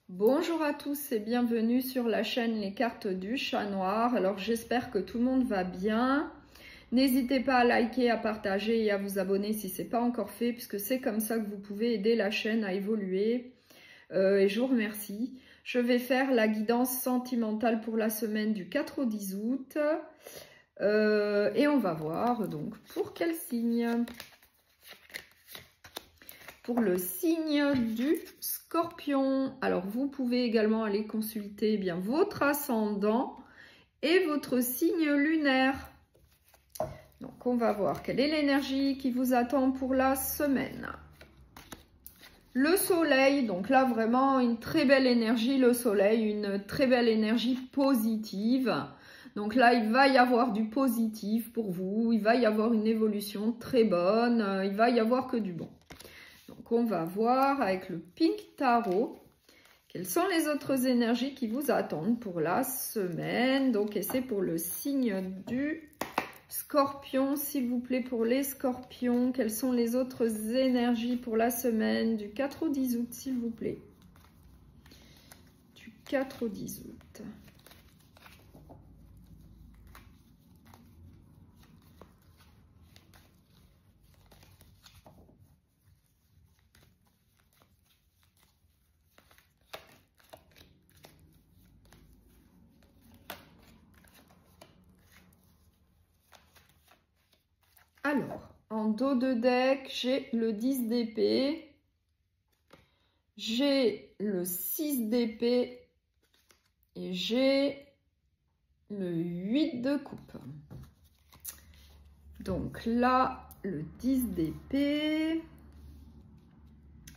Bonjour à tous et bienvenue sur la chaîne Les Cartes du Chat Noir. Alors j'espère que tout le monde va bien. N'hésitez pas à liker, à partager et à vous abonner si ce n'est pas encore fait, puisque c'est comme ça que vous pouvez aider la chaîne à évoluer. Et je vous remercie. Je vais faire la guidance sentimentale pour la semaine du 4 au 10 août. Et on va voir donc pour quel signe. Pour le signe du Scorpion. Alors, vous pouvez également aller consulter bien votre ascendant et votre signe lunaire. Donc, on va voir quelle est l'énergie qui vous attend pour la semaine. Le soleil, donc là, vraiment une très belle énergie, le soleil, une très belle énergie positive. Donc là, il va y avoir du positif pour vous, il va y avoir une évolution très bonne, il va y avoir que du bon. Donc, on va voir avec le Pink Tarot quelles sont les autres énergies qui vous attendent pour la semaine. Donc, et c'est pour le signe du Scorpion, s'il vous plaît, pour les Scorpions. Quelles sont les autres énergies pour la semaine du 4 au 10 août, s'il vous plaît. Du 4 au 10 août. Alors, en dos de deck, j'ai le 10 d'épée, j'ai le 6 d'épée et j'ai le 8 de coupe. Donc là, le 10 d'épée.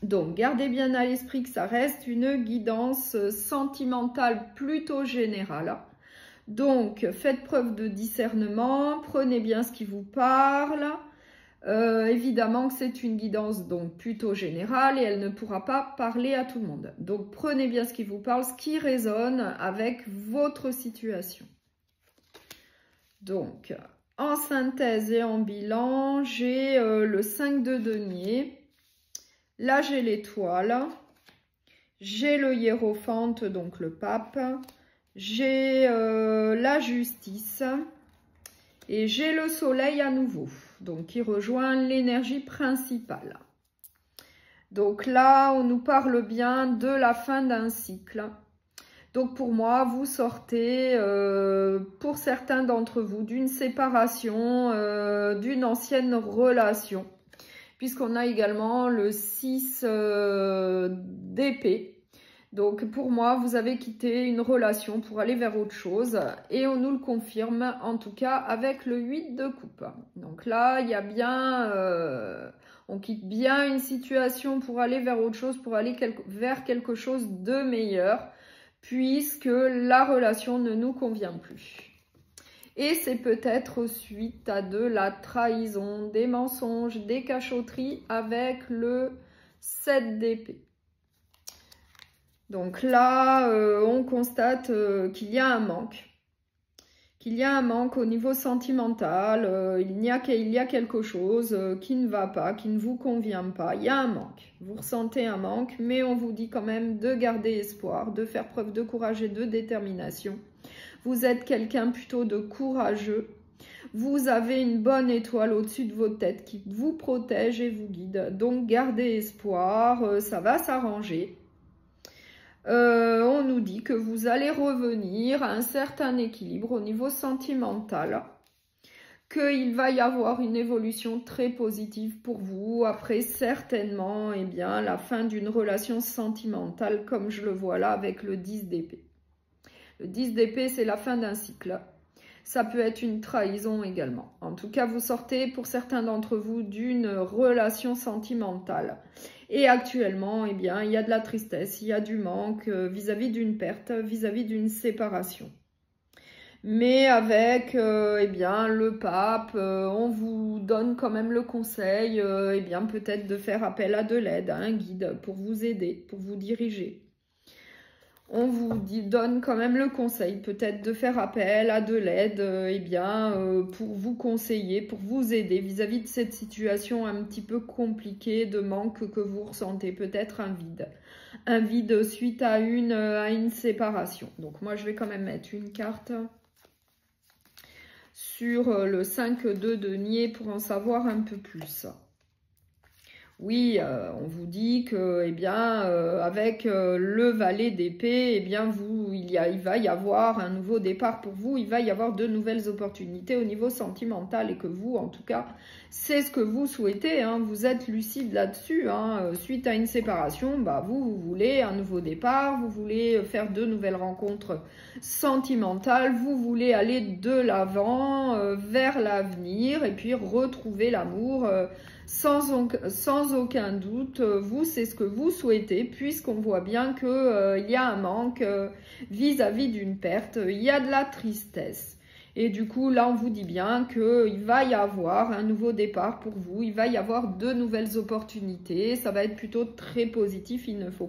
Donc, gardez bien à l'esprit que ça reste une guidance sentimentale plutôt générale. Donc, faites preuve de discernement, prenez bien ce qui vous parle. Évidemment que c'est une guidance donc plutôt générale et elle ne pourra pas parler à tout le monde. Donc, prenez bien ce qui vous parle, ce qui résonne avec votre situation. Donc, en synthèse et en bilan, j'ai le 5 de denier. Là, j'ai l'étoile. J'ai le hiérophante, donc le pape. J'ai la justice et j'ai le soleil à nouveau, donc qui rejoint l'énergie principale. Donc là, on nous parle bien de la fin d'un cycle. Donc pour moi, vous sortez, pour certains d'entre vous, d'une séparation, d'une ancienne relation, puisqu'on a également le 6 d'épée. Donc, pour moi, vous avez quitté une relation pour aller vers autre chose. Et on nous le confirme, en tout cas, avec le 8 de coupe. Donc là, il y a bien... on quitte bien une situation pour aller vers autre chose, pour aller vers quelque chose de meilleur, puisque la relation ne nous convient plus. Et c'est peut-être suite à de la trahison, des mensonges, des cachotteries avec le 7 d'épée. Donc là, on constate qu'il y a un manque. Qu'il y a un manque au niveau sentimental. Il y a quelque chose qui ne va pas, qui ne vous convient pas. Il y a un manque. Vous ressentez un manque, mais on vous dit quand même de garder espoir, de faire preuve de courage et de détermination. Vous êtes quelqu'un plutôt de courageux. Vous avez une bonne étoile au-dessus de votre tête qui vous protège et vous guide. Donc gardez espoir, ça va s'arranger. On nous dit que vous allez revenir à un certain équilibre au niveau sentimental, qu'il va y avoir une évolution très positive pour vous après certainement la fin d'une relation sentimentale comme je le vois là avec le 10 d'épée. Le 10 d'épée, c'est la fin d'un cycle. Ça peut être une trahison également. En tout cas, vous sortez pour certains d'entre vous d'une relation sentimentale. Et actuellement, il y a de la tristesse, il y a du manque vis-à-vis d'une perte, vis-à-vis d'une séparation. Mais avec le pape, on vous donne quand même le conseil peut-être de faire appel à de l'aide, à un guide pour vous aider, pour vous diriger. on vous donne quand même le conseil, peut-être de faire appel à de l'aide, pour vous conseiller, pour vous aider vis-à-vis de cette situation un petit peu compliquée de manque que vous ressentez, peut-être un vide suite à une séparation. Donc moi je vais quand même mettre une carte sur le 5 de denier pour en savoir un peu plus. Oui, on vous dit que, avec le valet d'épée, il va y avoir un nouveau départ pour vous. Il va y avoir de nouvelles opportunités au niveau sentimental et que vous, en tout cas, c'est ce que vous souhaitez. Hein, vous êtes lucide là-dessus. Hein, suite à une séparation, vous voulez un nouveau départ, vous voulez faire de nouvelles rencontres sentimentales, vous voulez aller de l'avant, vers l'avenir et puis retrouver l'amour. Sans aucun doute, vous, c'est ce que vous souhaitez, puisqu'on voit bien qu'il y a un manque vis-à-vis d'une perte, il y a de la tristesse. Et du coup, là, on vous dit bien qu'il va y avoir un nouveau départ pour vous, il va y avoir de nouvelles opportunités, ça va être plutôt très positif, il ne faut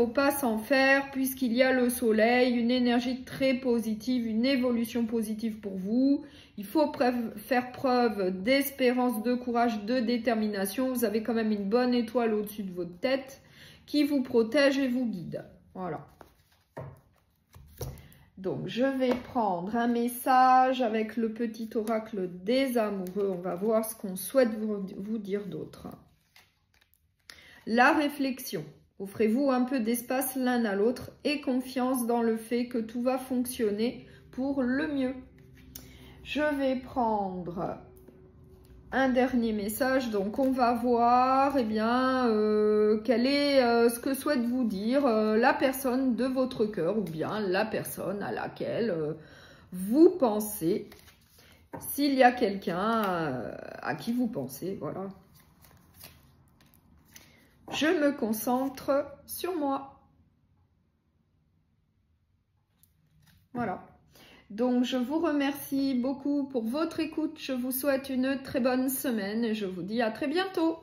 pas s'en faire puisqu'il y a le soleil, une énergie très positive, une évolution positive pour vous. Il faut faire preuve d'espérance, de courage, de détermination. Vous avez quand même une bonne étoile au-dessus de votre tête qui vous protège et vous guide. Voilà. Donc, je vais prendre un message avec le petit oracle des amoureux. On va voir ce qu'on souhaite vous dire d'autre. La réflexion. Offrez-vous un peu d'espace l'un à l'autre et confiance dans le fait que tout va fonctionner pour le mieux. Je vais prendre un dernier message. Donc, on va voir quel est ce que souhaite vous dire la personne de votre cœur ou bien la personne à laquelle vous pensez. S'il y a quelqu'un à qui vous pensez, voilà. Je me concentre sur moi. Voilà. Donc, je vous remercie beaucoup pour votre écoute. Je vous souhaite une très bonne semaine et je vous dis à très bientôt.